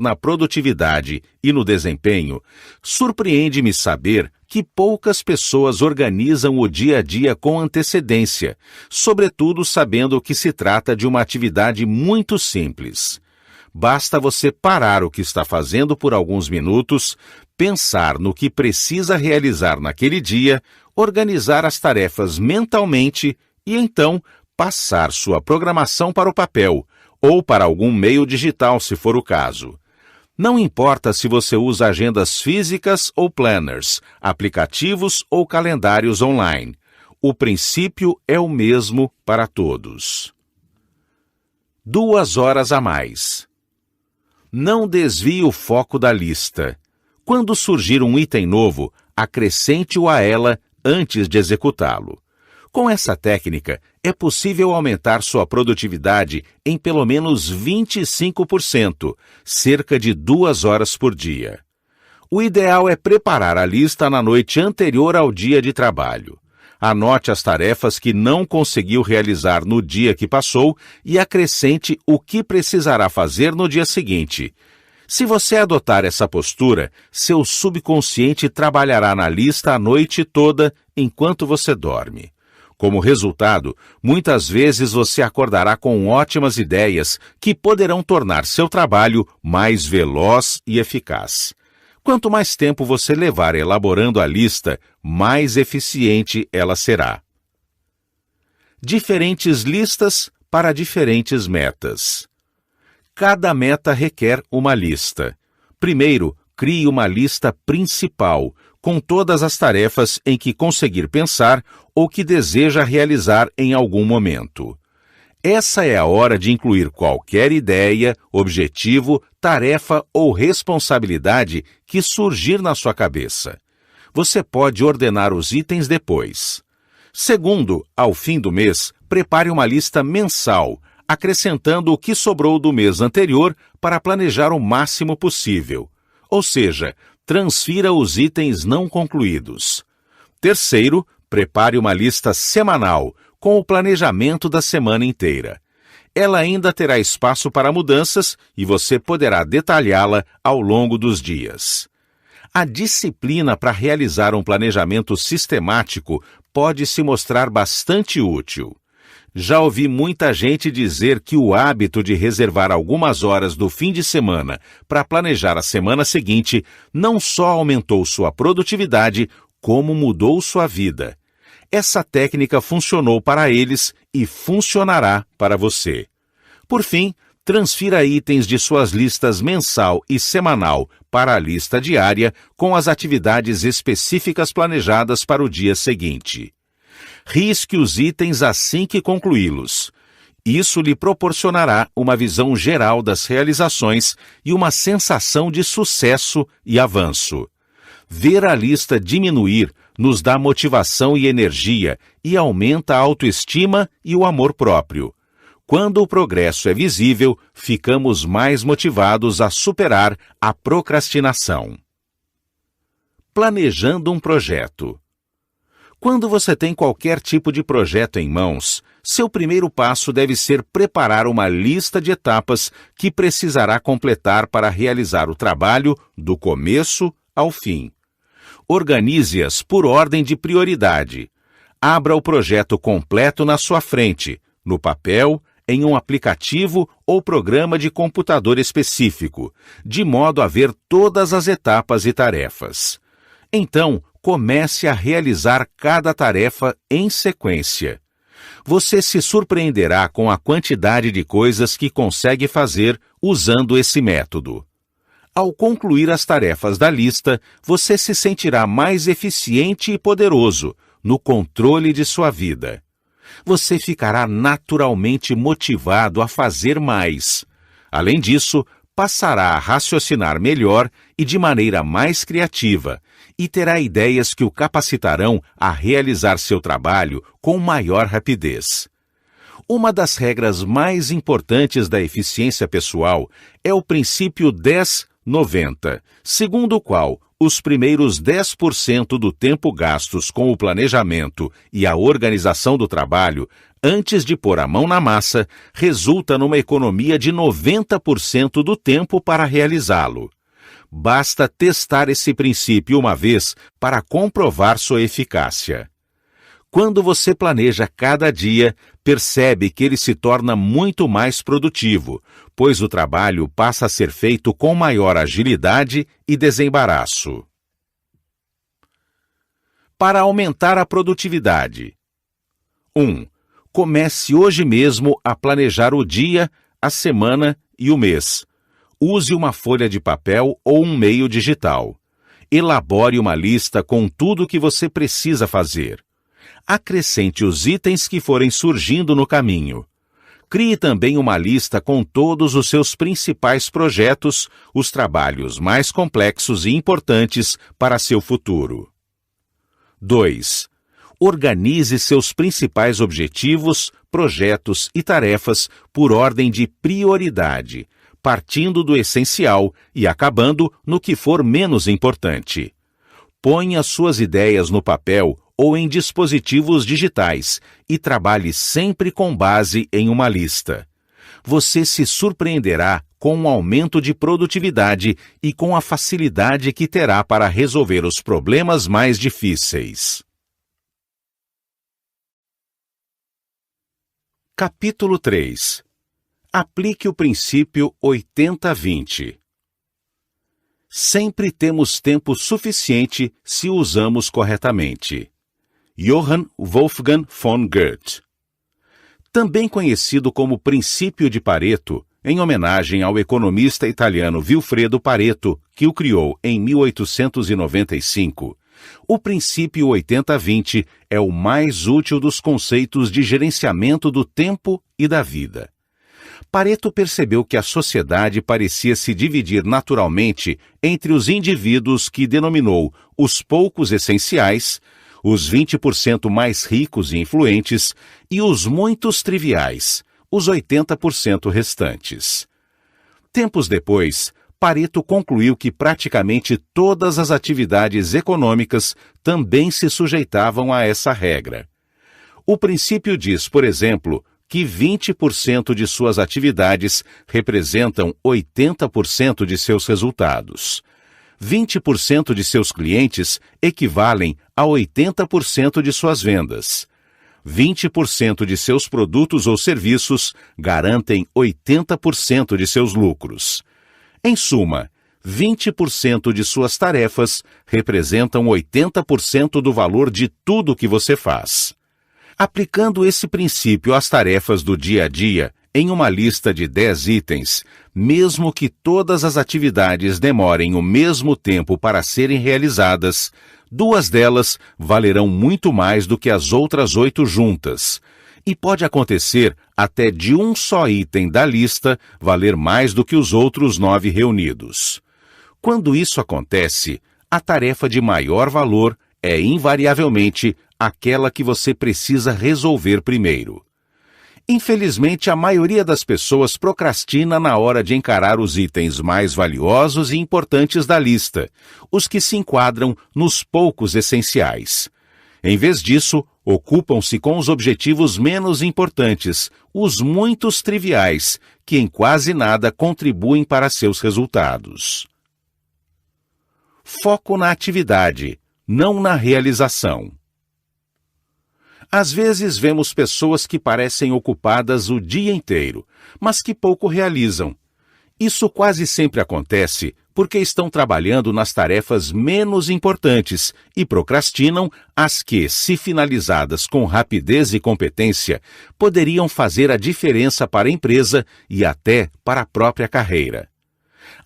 na produtividade e no desempenho, surpreende-me saber que poucas pessoas organizam o dia a dia com antecedência, sobretudo sabendo que se trata de uma atividade muito simples. Basta você parar o que está fazendo por alguns minutos, pensar no que precisa realizar naquele dia, organizar as tarefas mentalmente e então passar sua programação para o papel ou para algum meio digital, se for o caso. Não importa se você usa agendas físicas ou planners, aplicativos ou calendários online. O princípio é o mesmo para todos. 2 horas a mais. Não desvie o foco da lista. Quando surgir um item novo, acrescente-o a ela antes de executá-lo. Com essa técnica, é possível aumentar sua produtividade em pelo menos 25%, cerca de 2 horas por dia. O ideal é preparar a lista na noite anterior ao dia de trabalho. Anote as tarefas que não conseguiu realizar no dia que passou e acrescente o que precisará fazer no dia seguinte. Se você adotar essa postura, seu subconsciente trabalhará na lista a noite toda enquanto você dorme. Como resultado, muitas vezes você acordará com ótimas ideias que poderão tornar seu trabalho mais veloz e eficaz. Quanto mais tempo você levar elaborando a lista, mais eficiente ela será. Diferentes listas para diferentes metas. Cada meta requer uma lista. Primeiro, crie uma lista principal, com todas as tarefas em que conseguir pensar ou que deseja realizar em algum momento. Essa é a hora de incluir qualquer ideia, objetivo, tarefa ou responsabilidade que surgir na sua cabeça. Você pode ordenar os itens depois. Segundo, ao fim do mês, prepare uma lista mensal, acrescentando o que sobrou do mês anterior para planejar o máximo possível. Ou seja, transfira os itens não concluídos. Terceiro, prepare uma lista semanal, com o planejamento da semana inteira. Ela ainda terá espaço para mudanças e você poderá detalhá-la ao longo dos dias. A disciplina para realizar um planejamento sistemático pode se mostrar bastante útil. Já ouvi muita gente dizer que o hábito de reservar algumas horas do fim de semana para planejar a semana seguinte não só aumentou sua produtividade, como mudou sua vida. Essa técnica funcionou para eles e funcionará para você. Por fim, transfira itens de suas listas mensal e semanal para a lista diária com as atividades específicas planejadas para o dia seguinte. Risque os itens assim que concluí-los. Isso lhe proporcionará uma visão geral das realizações e uma sensação de sucesso e avanço. Ver a lista diminuir nos dá motivação e energia e aumenta a autoestima e o amor próprio. Quando o progresso é visível, ficamos mais motivados a superar a procrastinação. Planejando um projeto. Quando você tem qualquer tipo de projeto em mãos, seu primeiro passo deve ser preparar uma lista de etapas que precisará completar para realizar o trabalho do começo ao fim. Organize-as por ordem de prioridade. Abra o projeto completo na sua frente, no papel, em um aplicativo ou programa de computador específico, de modo a ver todas as etapas e tarefas. Então, comece a realizar cada tarefa em sequência. Você se surpreenderá com a quantidade de coisas que consegue fazer usando esse método. Ao concluir as tarefas da lista, você se sentirá mais eficiente e poderoso no controle de sua vida. Você ficará naturalmente motivado a fazer mais. Além disso, passará a raciocinar melhor e de maneira mais criativa, e terá ideias que o capacitarão a realizar seu trabalho com maior rapidez. Uma das regras mais importantes da eficiência pessoal é o princípio 10-90, segundo o qual os primeiros 10% do tempo gastos com o planejamento e a organização do trabalho, antes de pôr a mão na massa, resulta numa economia de 90% do tempo para realizá-lo. Basta testar esse princípio uma vez para comprovar sua eficácia. Quando você planeja cada dia, percebe que ele se torna muito mais produtivo, pois o trabalho passa a ser feito com maior agilidade e desembaraço. Para aumentar a produtividade. 1. Comece hoje mesmo a planejar o dia, a semana e o mês. Use uma folha de papel ou um meio digital. Elabore uma lista com tudo o que você precisa fazer. Acrescente os itens que forem surgindo no caminho. Crie também uma lista com todos os seus principais projetos, os trabalhos mais complexos e importantes para seu futuro. 2. Organize seus principais objetivos, projetos e tarefas por ordem de prioridade, partindo do essencial e acabando no que for menos importante. Ponha suas ideias no papel ou em dispositivos digitais e trabalhe sempre com base em uma lista. Você se surpreenderá com um aumento de produtividade e com a facilidade que terá para resolver os problemas mais difíceis. Capítulo 3. Aplique o princípio 80-20. Sempre temos tempo suficiente se o usamos corretamente. Johann Wolfgang von Goethe. Também conhecido como princípio de Pareto, em homenagem ao economista italiano Vilfredo Pareto, que o criou em 1895, o princípio 80-20 é o mais útil dos conceitos de gerenciamento do tempo e da vida. Pareto percebeu que a sociedade parecia se dividir naturalmente entre os indivíduos que denominou os poucos essenciais, os 20% mais ricos e influentes, e os muitos triviais, os 80% restantes. Tempos depois, Pareto concluiu que praticamente todas as atividades econômicas também se sujeitavam a essa regra. O princípio diz, por exemplo, que 20% de suas atividades representam 80% de seus resultados. 20% de seus clientes equivalem a 80% de suas vendas. 20% de seus produtos ou serviços garantem 80% de seus lucros. Em suma, 20% de suas tarefas representam 80% do valor de tudo que você faz. Aplicando esse princípio às tarefas do dia a dia, em uma lista de 10 itens, mesmo que todas as atividades demorem o mesmo tempo para serem realizadas, 2 delas valerão muito mais do que as outras 8 juntas. E pode acontecer até de um só item da lista valer mais do que os outros 9 reunidos. Quando isso acontece, a tarefa de maior valor é invariavelmente aquela que você precisa resolver primeiro. Infelizmente, a maioria das pessoas procrastina na hora de encarar os itens mais valiosos e importantes da lista, os que se enquadram nos poucos essenciais. Em vez disso, ocupam-se com os objetivos menos importantes, os muitos triviais, que em quase nada contribuem para seus resultados. Foco na atividade, não na realização. Às vezes vemos pessoas que parecem ocupadas o dia inteiro, mas que pouco realizam. Isso quase sempre acontece porque estão trabalhando nas tarefas menos importantes e procrastinam as que, se finalizadas com rapidez e competência, poderiam fazer a diferença para a empresa e até para a própria carreira.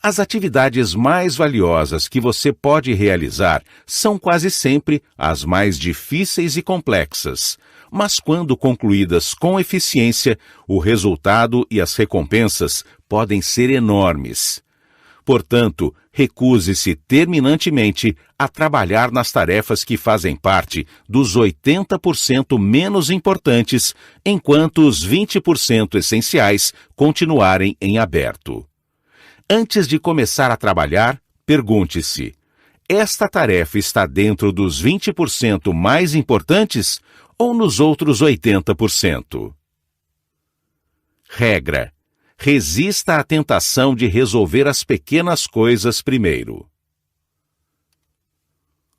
As atividades mais valiosas que você pode realizar são quase sempre as mais difíceis e complexas, mas quando concluídas com eficiência, o resultado e as recompensas podem ser enormes. Portanto, recuse-se terminantemente a trabalhar nas tarefas que fazem parte dos 80% menos importantes, enquanto os 20% essenciais continuarem em aberto. Antes de começar a trabalhar, pergunte-se: esta tarefa está dentro dos 20% mais importantes ou nos outros 80%? Regra: resista à tentação de resolver as pequenas coisas primeiro.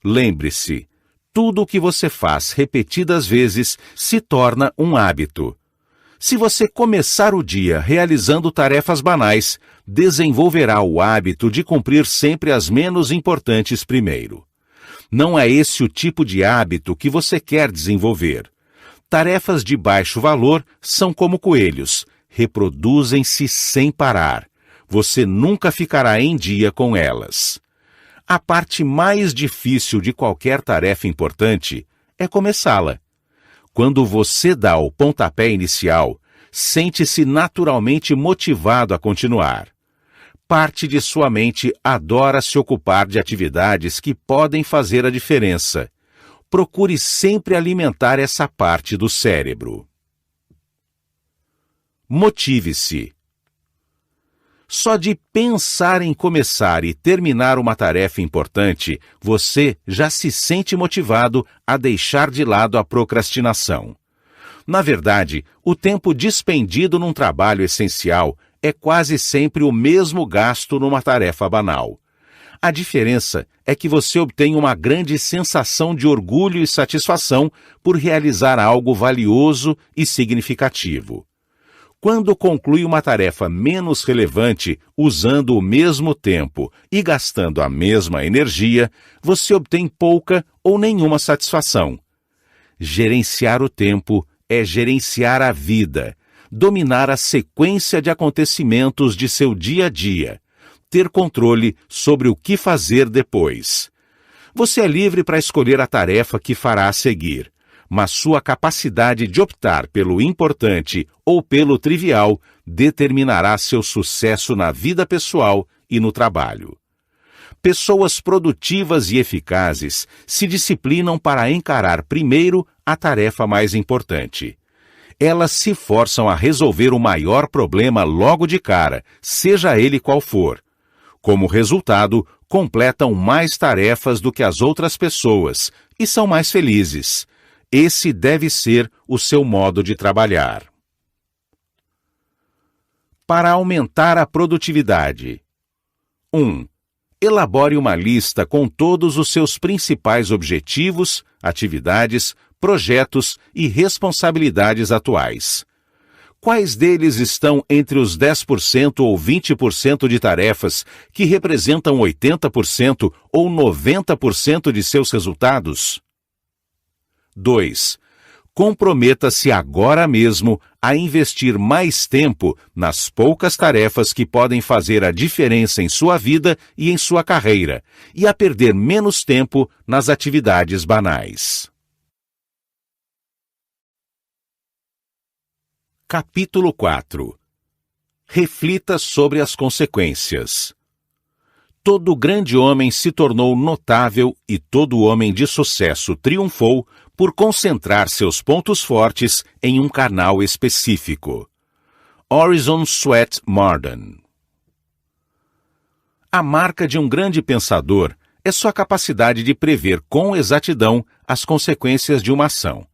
Lembre-se, tudo o que você faz repetidas vezes se torna um hábito. Se você começar o dia realizando tarefas banais, desenvolverá o hábito de cumprir sempre as menos importantes primeiro. Não é esse o tipo de hábito que você quer desenvolver. Tarefas de baixo valor são como coelhos, reproduzem-se sem parar. Você nunca ficará em dia com elas. A parte mais difícil de qualquer tarefa importante é começá-la. Quando você dá o pontapé inicial, sente-se naturalmente motivado a continuar. Parte de sua mente adora se ocupar de atividades que podem fazer a diferença. Procure sempre alimentar essa parte do cérebro. Motive-se. Só de pensar em começar e terminar uma tarefa importante, você já se sente motivado a deixar de lado a procrastinação. Na verdade, o tempo despendido num trabalho essencial é quase sempre o mesmo gasto numa tarefa banal. A diferença é que você obtém uma grande sensação de orgulho e satisfação por realizar algo valioso e significativo. Quando conclui uma tarefa menos relevante, usando o mesmo tempo e gastando a mesma energia, você obtém pouca ou nenhuma satisfação. Gerenciar o tempo é gerenciar a vida, dominar a sequência de acontecimentos de seu dia a dia, ter controle sobre o que fazer depois. Você é livre para escolher a tarefa que fará a seguir, mas sua capacidade de optar pelo importante ou pelo trivial determinará seu sucesso na vida pessoal e no trabalho. Pessoas produtivas e eficazes se disciplinam para encarar primeiro a tarefa mais importante. Elas se forçam a resolver o maior problema logo de cara, seja ele qual for. Como resultado, completam mais tarefas do que as outras pessoas e são mais felizes. Esse deve ser o seu modo de trabalhar. Para aumentar a produtividade. 1. Elabore uma lista com todos os seus principais objetivos, atividades, projetos e responsabilidades atuais. Quais deles estão entre os 10% ou 20% de tarefas que representam 80% ou 90% de seus resultados? 2. Comprometa-se agora mesmo a investir mais tempo nas poucas tarefas que podem fazer a diferença em sua vida e em sua carreira, e a perder menos tempo nas atividades banais. Capítulo 4. Reflita sobre as consequências. Todo grande homem se tornou notável e todo homem de sucesso triunfou por concentrar seus pontos fortes em um canal específico. Horizon Swett Marden. A marca de um grande pensador é sua capacidade de prever com exatidão as consequências de uma ação,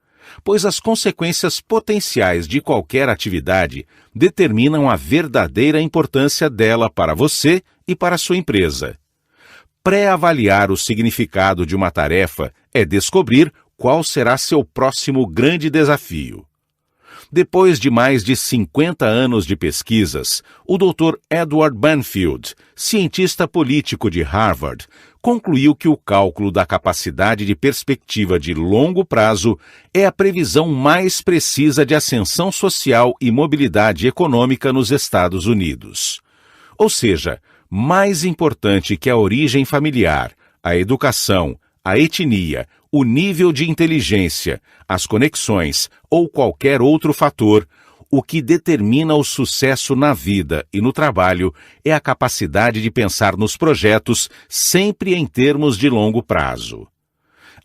pois as consequências potenciais de qualquer atividade determinam a verdadeira importância dela para você e para sua empresa. Pré-avaliar o significado de uma tarefa é descobrir qual será seu próximo grande desafio. Depois de mais de 50 anos de pesquisas, o Dr. Edward Banfield, cientista político de Harvard, concluiu que o cálculo da capacidade de perspectiva de longo prazo é a previsão mais precisa de ascensão social e mobilidade econômica nos Estados Unidos. Ou seja, mais importante que a origem familiar, a educação, a etnia, o nível de inteligência, as conexões ou qualquer outro fator, o que determina o sucesso na vida e no trabalho é a capacidade de pensar nos projetos sempre em termos de longo prazo.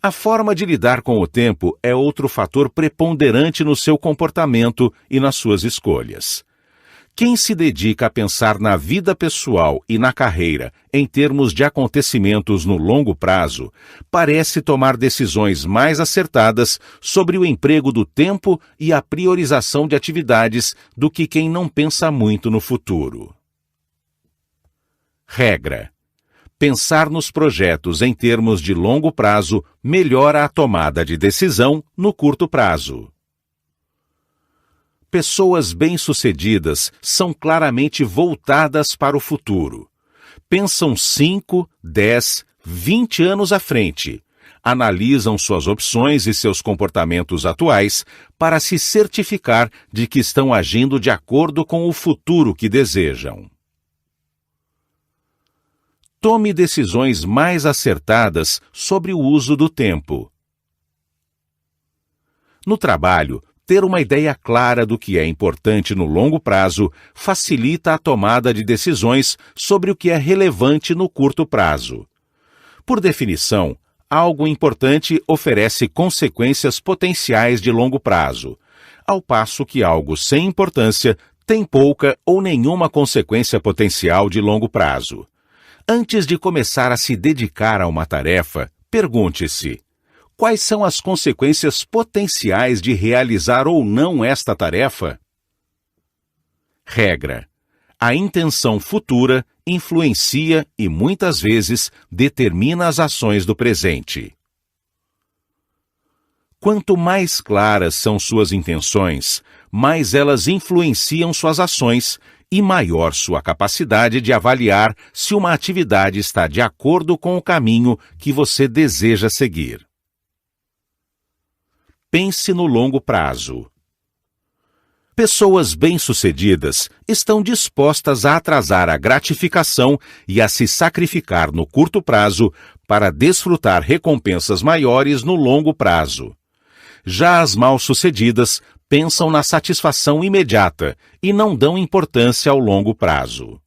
A forma de lidar com o tempo é outro fator preponderante no seu comportamento e nas suas escolhas. Quem se dedica a pensar na vida pessoal e na carreira em termos de acontecimentos no longo prazo, parece tomar decisões mais acertadas sobre o emprego do tempo e a priorização de atividades do que quem não pensa muito no futuro. Regra: pensar nos projetos em termos de longo prazo melhora a tomada de decisão no curto prazo. Pessoas bem-sucedidas são claramente voltadas para o futuro. Pensam 5, 10, 20 anos à frente. Analisam suas opções e seus comportamentos atuais para se certificar de que estão agindo de acordo com o futuro que desejam. Tome decisões mais acertadas sobre o uso do tempo. No trabalho, ter uma ideia clara do que é importante no longo prazo facilita a tomada de decisões sobre o que é relevante no curto prazo. Por definição, algo importante oferece consequências potenciais de longo prazo, ao passo que algo sem importância tem pouca ou nenhuma consequência potencial de longo prazo. Antes de começar a se dedicar a uma tarefa, pergunte-se: quais são as consequências potenciais de realizar ou não esta tarefa? Regra: a intenção futura influencia e muitas vezes determina as ações do presente. Quanto mais claras são suas intenções, mais elas influenciam suas ações e maior sua capacidade de avaliar se uma atividade está de acordo com o caminho que você deseja seguir. Pense no longo prazo. Pessoas bem-sucedidas estão dispostas a atrasar a gratificação e a se sacrificar no curto prazo para desfrutar recompensas maiores no longo prazo. Já as mal-sucedidas pensam na satisfação imediata e não dão importância ao longo prazo.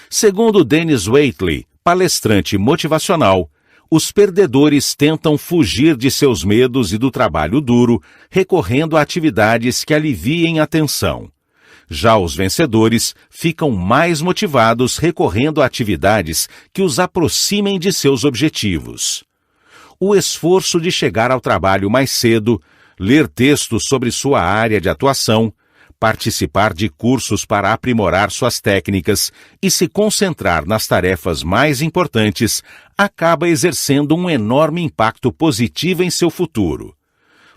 Segundo Dennis Waitley, palestrante motivacional, os perdedores tentam fugir de seus medos e do trabalho duro, recorrendo a atividades que aliviem a tensão. Já os vencedores ficam mais motivados recorrendo a atividades que os aproximem de seus objetivos. O esforço de chegar ao trabalho mais cedo, ler textos sobre sua área de atuação, participar de cursos para aprimorar suas técnicas e se concentrar nas tarefas mais importantes acaba exercendo um enorme impacto positivo em seu futuro.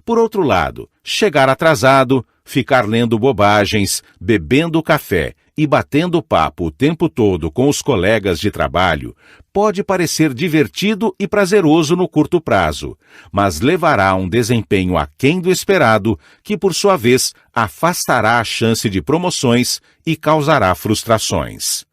Por outro lado, chegar atrasado, ficar lendo bobagens, bebendo café e batendo papo o tempo todo com os colegas de trabalho pode parecer divertido e prazeroso no curto prazo, mas levará a um desempenho aquém do esperado que, por sua vez, afastará a chance de promoções e causará frustrações.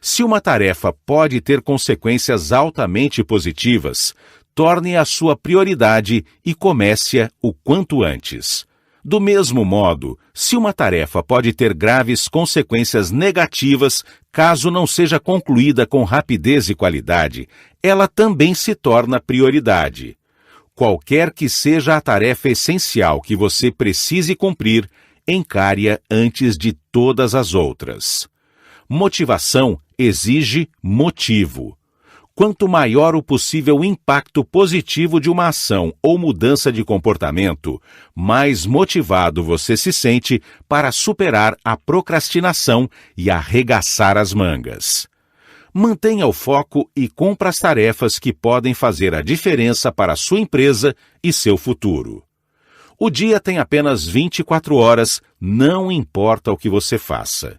Se uma tarefa pode ter consequências altamente positivas, torne a sua prioridade e comece-a o quanto antes. Do mesmo modo, se uma tarefa pode ter graves consequências negativas caso não seja concluída com rapidez e qualidade, ela também se torna prioridade. Qualquer que seja a tarefa essencial que você precise cumprir, encare-a antes de todas as outras. Motivação exige motivo. Quanto maior o possível impacto positivo de uma ação ou mudança de comportamento, mais motivado você se sente para superar a procrastinação e arregaçar as mangas. Mantenha o foco e cumpra as tarefas que podem fazer a diferença para a sua empresa e seu futuro. O dia tem apenas 24 horas, não importa o que você faça.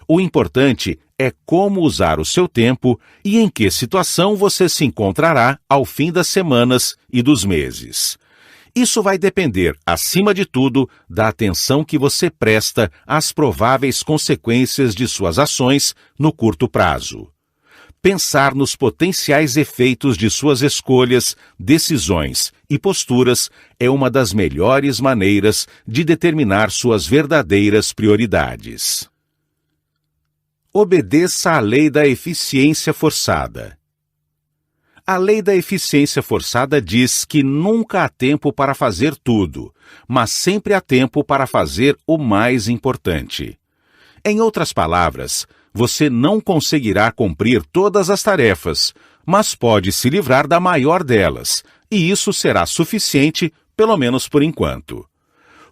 O importante é como usar o seu tempo e em que situação você se encontrará ao fim das semanas e dos meses. Isso vai depender, acima de tudo, da atenção que você presta às prováveis consequências de suas ações no curto prazo. Pensar nos potenciais efeitos de suas escolhas, decisões e posturas é uma das melhores maneiras de determinar suas verdadeiras prioridades. Obedeça à lei da eficiência forçada. A lei da eficiência forçada diz que nunca há tempo para fazer tudo, mas sempre há tempo para fazer o mais importante. Em outras palavras, você não conseguirá cumprir todas as tarefas, mas pode se livrar da maior delas, e isso será suficiente, pelo menos por enquanto.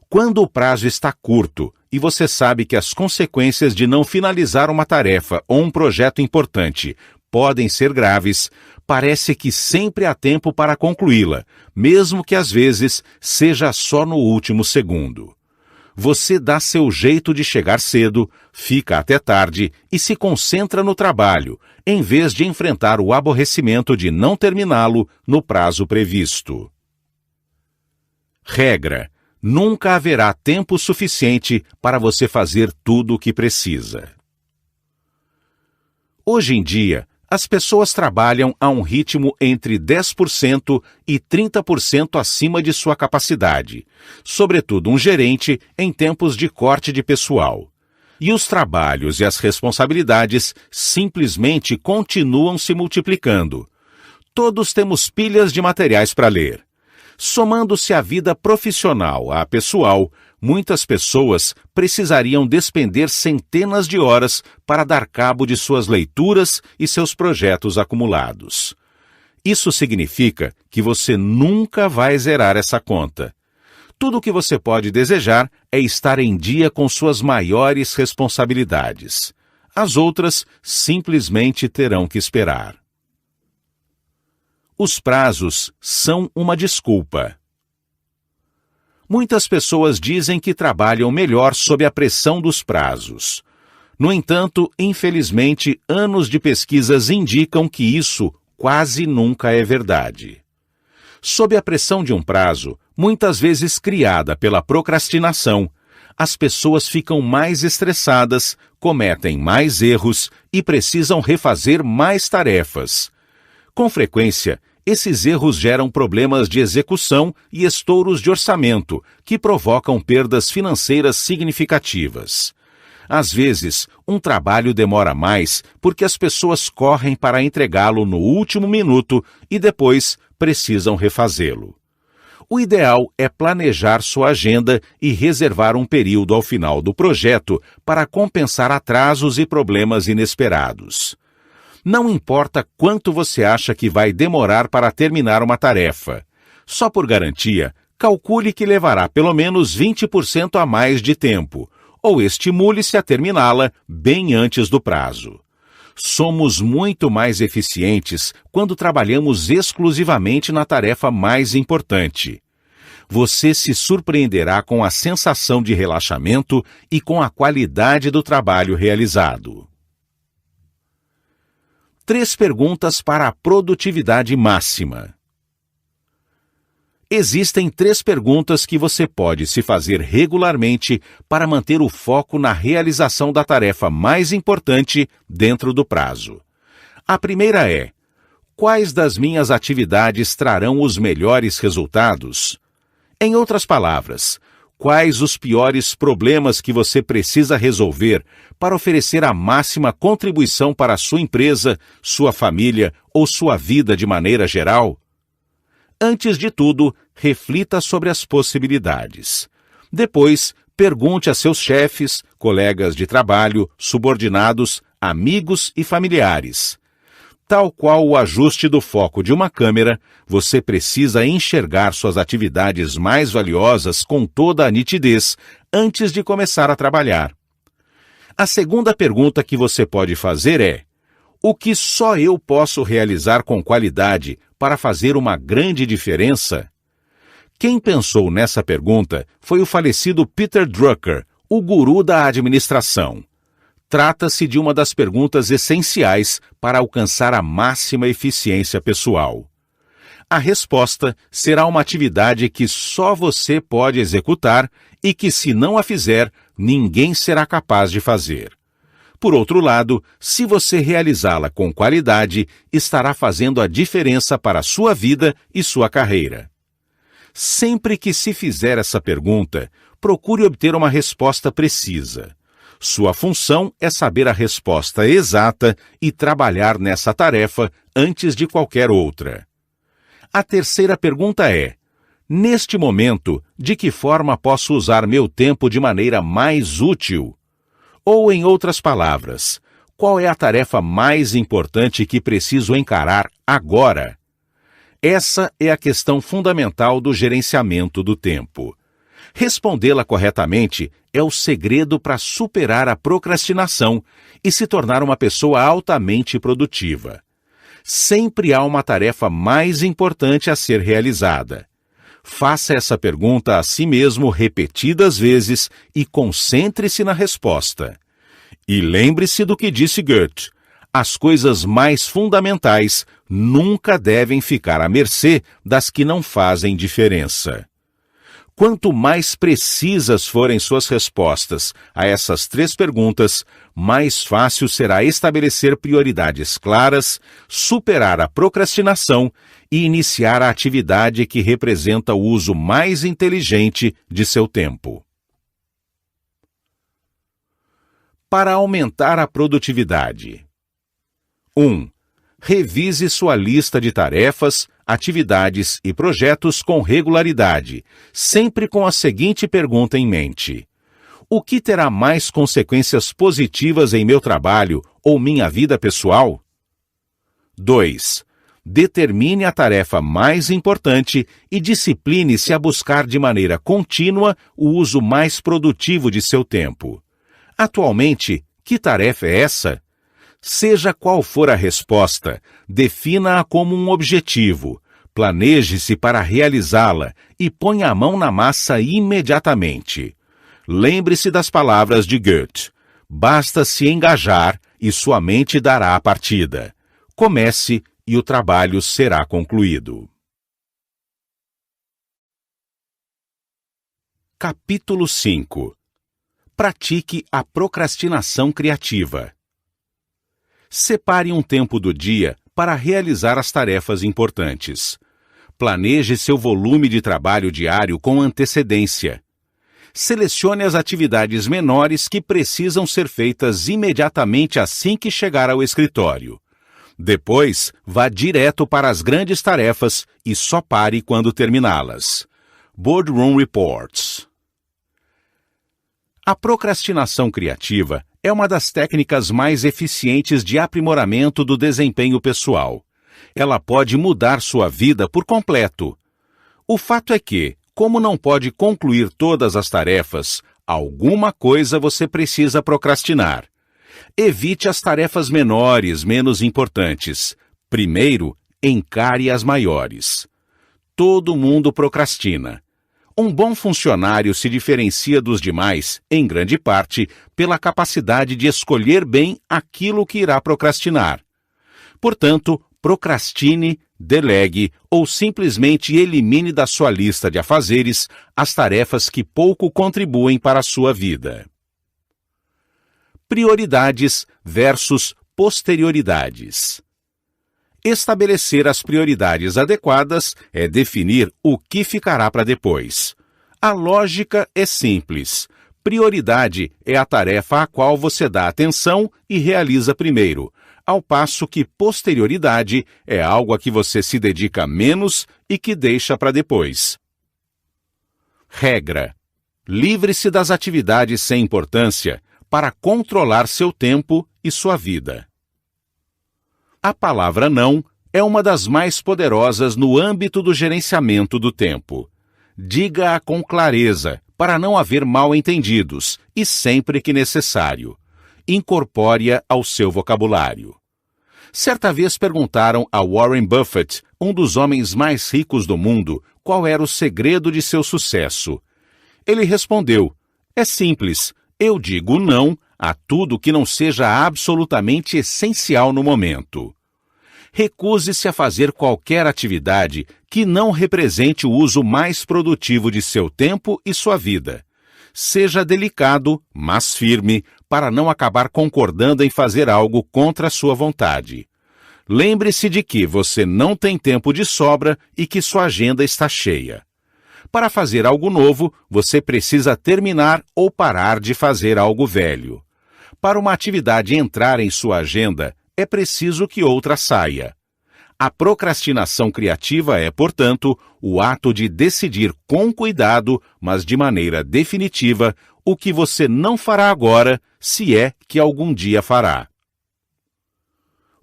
Quando o prazo está curto e você sabe que as consequências de não finalizar uma tarefa ou um projeto importante podem ser graves, parece que sempre há tempo para concluí-la, mesmo que às vezes seja só no último segundo. Você dá seu jeito de chegar cedo, fica até tarde e se concentra no trabalho, em vez de enfrentar o aborrecimento de não terminá-lo no prazo previsto. Regra: nunca haverá tempo suficiente para você fazer tudo o que precisa. Hoje em dia, as pessoas trabalham a um ritmo entre 10% e 30% acima de sua capacidade, sobretudo um gerente em tempos de corte de pessoal. E os trabalhos e as responsabilidades simplesmente continuam se multiplicando. Todos temos pilhas de materiais para ler. Somando-se a vida profissional à pessoal, muitas pessoas precisariam despender centenas de horas para dar cabo de suas leituras e seus projetos acumulados. Isso significa que você nunca vai zerar essa conta. Tudo o que você pode desejar é estar em dia com suas maiores responsabilidades. As outras simplesmente terão que esperar. Os prazos são uma desculpa. Muitas pessoas dizem que trabalham melhor sob a pressão dos prazos. No entanto, infelizmente, anos de pesquisas indicam que isso quase nunca é verdade. Sob a pressão de um prazo, muitas vezes criada pela procrastinação, as pessoas ficam mais estressadas, cometem mais erros e precisam refazer mais tarefas. Com frequência, esses erros geram problemas de execução e estouros de orçamento, que provocam perdas financeiras significativas. Às vezes, um trabalho demora mais porque as pessoas correm para entregá-lo no último minuto e depois precisam refazê-lo. O ideal é planejar sua agenda e reservar um período ao final do projeto para compensar atrasos e problemas inesperados. Não importa quanto você acha que vai demorar para terminar uma tarefa. Só por garantia, calcule que levará pelo menos 20% a mais de tempo, ou estimule-se a terminá-la bem antes do prazo. Somos muito mais eficientes quando trabalhamos exclusivamente na tarefa mais importante. Você se surpreenderá com a sensação de relaxamento e com a qualidade do trabalho realizado. 3 perguntas para a produtividade máxima. Existem 3 perguntas que você pode se fazer regularmente para manter o foco na realização da tarefa mais importante dentro do prazo. A primeira é: quais das minhas atividades trarão os melhores resultados? Em outras palavras, quais os piores problemas que você precisa resolver para oferecer a máxima contribuição para a sua empresa, sua família ou sua vida de maneira geral? Antes de tudo, reflita sobre as possibilidades. Depois, pergunte a seus chefes, colegas de trabalho, subordinados, amigos e familiares. Tal qual o ajuste do foco de uma câmera, você precisa enxergar suas atividades mais valiosas com toda a nitidez antes de começar a trabalhar. A segunda pergunta que você pode fazer é: o que só eu posso realizar com qualidade para fazer uma grande diferença? Quem pensou nessa pergunta foi o falecido Peter Drucker, o guru da administração. Trata-se de uma das perguntas essenciais para alcançar a máxima eficiência pessoal. A resposta será uma atividade que só você pode executar e que, se não a fizer, ninguém será capaz de fazer. Por outro lado, se você realizá-la com qualidade, estará fazendo a diferença para a sua vida e sua carreira. Sempre que se fizer essa pergunta, procure obter uma resposta precisa. Sua função é saber a resposta exata e trabalhar nessa tarefa antes de qualquer outra. A terceira pergunta é: neste momento, de que forma posso usar meu tempo de maneira mais útil? Ou, em outras palavras, qual é a tarefa mais importante que preciso encarar agora? Essa é a questão fundamental do gerenciamento do tempo. Respondê-la corretamente é o segredo para superar a procrastinação e se tornar uma pessoa altamente produtiva. Sempre há uma tarefa mais importante a ser realizada. Faça essa pergunta a si mesmo repetidas vezes e concentre-se na resposta. E lembre-se do que disse Goethe: as coisas mais fundamentais nunca devem ficar à mercê das que não fazem diferença. Quanto mais precisas forem suas respostas a essas 3 perguntas, mais fácil será estabelecer prioridades claras, superar a procrastinação e iniciar a atividade que representa o uso mais inteligente de seu tempo. Para aumentar a produtividade. 1. Revise sua lista de tarefas, atividades e projetos com regularidade, sempre com a seguinte pergunta em mente: o que terá mais consequências positivas em meu trabalho ou minha vida pessoal? 2. Determine a tarefa mais importante e discipline-se a buscar de maneira contínua o uso mais produtivo de seu tempo. Atualmente, que tarefa é essa? Seja qual for a resposta, defina-a como um objetivo, planeje-se para realizá-la e ponha a mão na massa imediatamente. Lembre-se das palavras de Goethe: basta se engajar e sua mente dará a partida. Comece e o trabalho será concluído. Capítulo 5. Pratique a procrastinação criativa. Separe um tempo do dia para realizar as tarefas importantes. Planeje seu volume de trabalho diário com antecedência. Selecione as atividades menores que precisam ser feitas imediatamente assim que chegar ao escritório. Depois, vá direto para as grandes tarefas e só pare quando terminá-las. Boardroom Reports. A procrastinação criativa é uma das técnicas mais eficientes de aprimoramento do desempenho pessoal. Ela pode mudar sua vida por completo. O fato é que, como não pode concluir todas as tarefas, alguma coisa você precisa procrastinar. Evite as tarefas menores, menos importantes. Primeiro, encare as maiores. Todo mundo procrastina. Um bom funcionário se diferencia dos demais, em grande parte, pela capacidade de escolher bem aquilo que irá procrastinar. Portanto, procrastine, delegue ou simplesmente elimine da sua lista de afazeres as tarefas que pouco contribuem para a sua vida. Prioridades versus posterioridades. Estabelecer as prioridades adequadas é definir o que ficará para depois. A lógica é simples. Prioridade é a tarefa à qual você dá atenção e realiza primeiro, ao passo que posterioridade é algo a que você se dedica menos e que deixa para depois. Regra: livre-se das atividades sem importância para controlar seu tempo e sua vida. A palavra não é uma das mais poderosas no âmbito do gerenciamento do tempo. Diga-a com clareza, para não haver mal-entendidos, e sempre que necessário. Incorpore-a ao seu vocabulário. Certa vez perguntaram a Warren Buffett, um dos homens mais ricos do mundo, qual era o segredo de seu sucesso. Ele respondeu: é simples, eu digo não a tudo que não seja absolutamente essencial no momento. Recuse-se a fazer qualquer atividade que não represente o uso mais produtivo de seu tempo e sua vida. Seja delicado, mas firme, para não acabar concordando em fazer algo contra a sua vontade. Lembre-se de que você não tem tempo de sobra e que sua agenda está cheia. Para fazer algo novo, você precisa terminar ou parar de fazer algo velho. Para uma atividade entrar em sua agenda, é preciso que outra saia. A procrastinação criativa é, portanto, o ato de decidir com cuidado, mas de maneira definitiva, o que você não fará agora, se é que algum dia fará.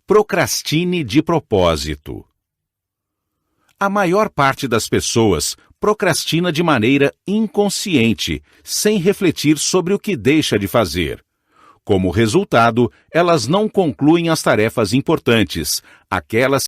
Procrastine de propósito. A maior parte das pessoas procrastina de maneira inconsciente, sem refletir sobre o que deixa de fazer. Como resultado, elas não concluem as tarefas importantes, aquelas